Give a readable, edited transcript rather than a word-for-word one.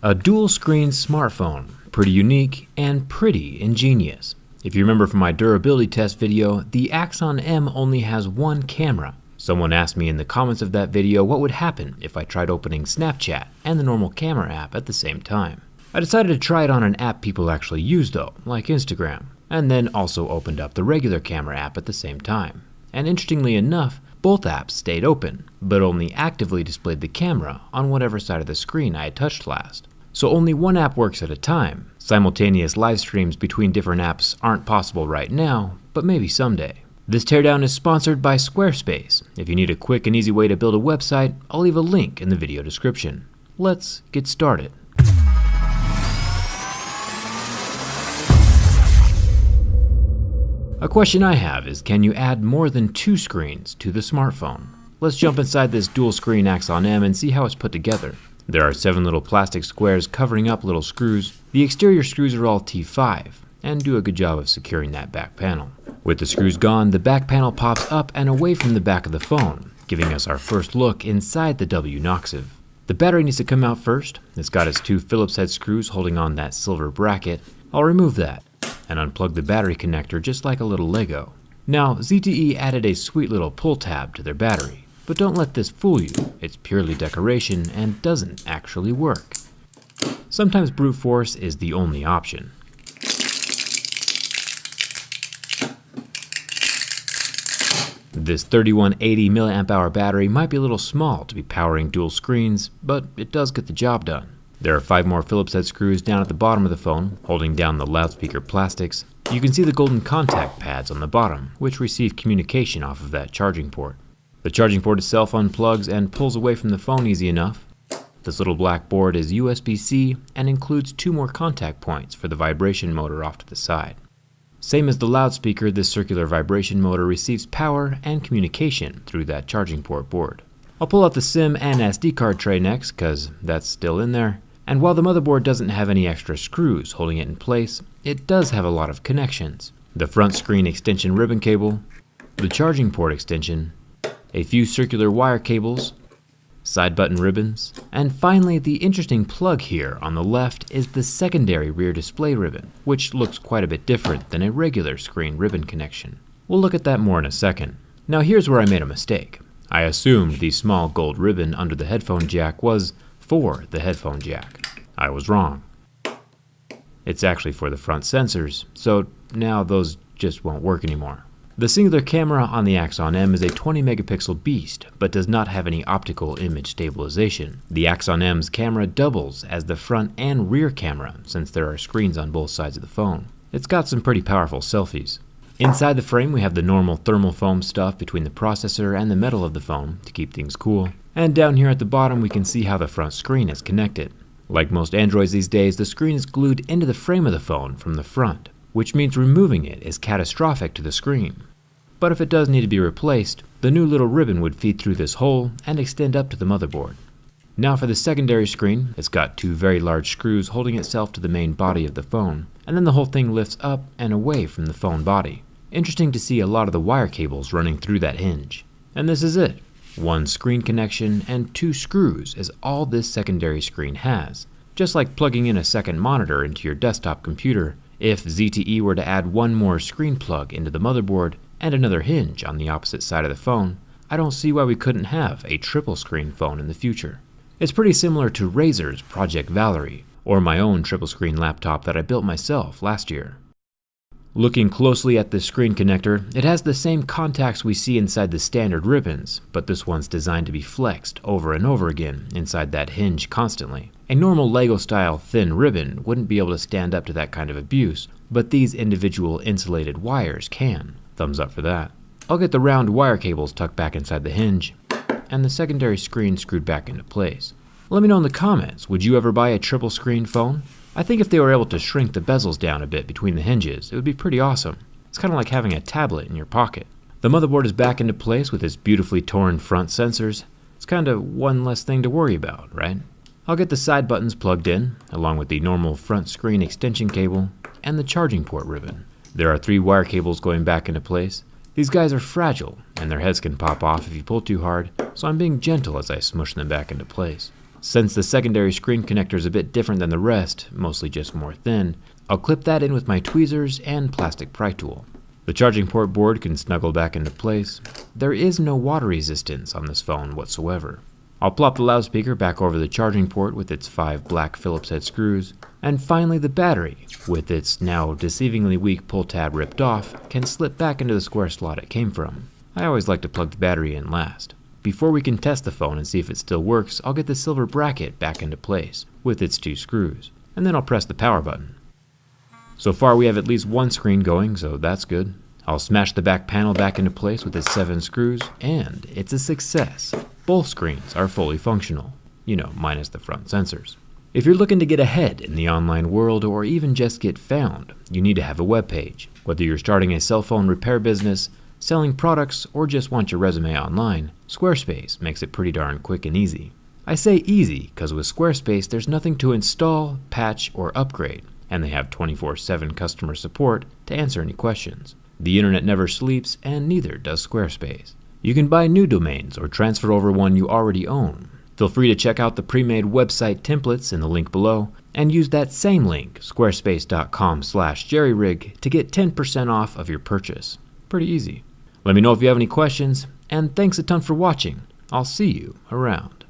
A dual-screen smartphone, pretty unique and pretty ingenious. If you remember from my durability test video, the Axon M only has one camera. Someone asked me in the comments of that video what would happen if I tried opening Snapchat and the normal camera app at the same time. I decided to try it on an app people actually use though, like Instagram, and then also opened up the regular camera app at the same time. And interestingly enough, both apps stayed open, but only actively displayed the camera on whatever side of the screen I had touched last. So only one app works at a time. Simultaneous live streams between different apps aren't possible right now, but maybe someday. This teardown is sponsored by Squarespace. If you need a quick and easy way to build a website, I'll leave a link in the video description. Let's get started. A question I have is, can you add more than 2 screens to the smartphone? Let's jump inside this dual screen Axon M and see how it's put together. There are 7 little plastic squares covering up little screws. The exterior screws are all T5 and do a good job of securing that back panel. With the screws gone, the back panel pops up and away from the back of the phone, giving us our first look inside the W Noxiv. The battery needs to come out first. It's got its 2 Phillips head screws holding on that silver bracket. I'll remove that and unplug the battery connector just like a little Lego. Now, ZTE added a sweet little pull tab to their battery. But don't let this fool you, it's purely decoration and doesn't actually work. Sometimes brute force is the only option. This 3180 mAh battery might be a little small to be powering dual screens, but it does get the job done. There are 5 more Phillips head screws down at the bottom of the phone, holding down the loudspeaker plastics. You can see the golden contact pads on the bottom, which receive communication off of that charging port. The charging port itself unplugs and pulls away from the phone easy enough. This little black board is USB-C and includes 2 more contact points for the vibration motor off to the side. Same as the loudspeaker, this circular vibration motor receives power and communication through that charging port board. I'll pull out the SIM and SD card tray next, cause that's still in there. And while the motherboard doesn't have any extra screws holding it in place, it does have a lot of connections. The front screen extension ribbon cable, the charging port extension, a few circular wire cables, side button ribbons, and finally the interesting plug here on the left is the secondary rear display ribbon, which looks quite a bit different than a regular screen ribbon connection. We'll look at that more in a second. Now here's where I made a mistake. I assumed the small gold ribbon under the headphone jack was for the headphone jack. I was wrong. It's actually for the front sensors, so now those just won't work anymore. The singular camera on the Axon M is a 20 megapixel beast, but does not have any optical image stabilization. The Axon M's camera doubles as the front and rear camera since there are screens on both sides of the phone. It's got some pretty powerful selfies. Inside the frame we have the normal thermal foam stuff between the processor and the metal of the phone to keep things cool. And down here at the bottom we can see how the front screen is connected. Like most Androids these days, the screen is glued into the frame of the phone from the front, which means removing it is catastrophic to the screen. But if it does need to be replaced, the new little ribbon would feed through this hole and extend up to the motherboard. Now for the secondary screen, it's got 2 very large screws holding itself to the main body of the phone, and then the whole thing lifts up and away from the phone body. Interesting to see a lot of the wire cables running through that hinge. And this is it. 1 screen connection and 2 screws is all this secondary screen has. Just like plugging in a second monitor into your desktop computer, if ZTE were to add 1 more screen plug into the motherboard and another hinge on the opposite side of the phone, I don't see why we couldn't have a triple screen phone in the future. It's pretty similar to Razer's Project Valerie, or my own triple screen laptop that I built myself last year. Looking closely at this screen connector, it has the same contacts we see inside the standard ribbons, but this one's designed to be flexed over and over again inside that hinge constantly. A normal Lego-style thin ribbon wouldn't be able to stand up to that kind of abuse, but these individual insulated wires can. Thumbs up for that. I'll get the round wire cables tucked back inside the hinge, and the secondary screen screwed back into place. Let me know in the comments, would you ever buy a triple screen phone? I think if they were able to shrink the bezels down a bit between the hinges, it would be pretty awesome. It's kind of like having a tablet in your pocket. The motherboard is back into place with its beautifully torn front sensors. It's kind of one less thing to worry about, right? I'll get the side buttons plugged in, along with the normal front screen extension cable and the charging port ribbon. There are 3 wire cables going back into place. These guys are fragile, and their heads can pop off if you pull too hard, so I'm being gentle as I smush them back into place. Since the secondary screen connector is a bit different than the rest, mostly just more thin, I'll clip that in with my tweezers and plastic pry tool. The charging port board can snuggle back into place. There is no water resistance on this phone whatsoever. I'll plop the loudspeaker back over the charging port with its 5 black Phillips head screws, and finally the battery, with its now deceivingly weak pull tab ripped off, can slip back into the square slot it came from. I always like to plug the battery in last. Before we can test the phone and see if it still works, I'll get the silver bracket back into place with its 2 screws, and then I'll press the power button. So far we have at least one screen going, so that's good. I'll smash the back panel back into place with its 7 screws, and it's a success. Both screens are fully functional, minus the front sensors. If you're looking to get ahead in the online world or even just get found, you need to have a web page. Whether you're starting a cell phone repair business, selling products, or just want your resume online, Squarespace makes it pretty darn quick and easy. I say easy because with Squarespace there's nothing to install, patch, or upgrade, and they have 24/7 customer support to answer any questions. The internet never sleeps, and neither does Squarespace. You can buy new domains or transfer over one you already own. Feel free to check out the pre-made website templates in the link below, and use that same link, squarespace.com/jerryrig, to get 10% off of your purchase. Pretty easy. Let me know if you have any questions, and thanks a ton for watching. I'll see you around.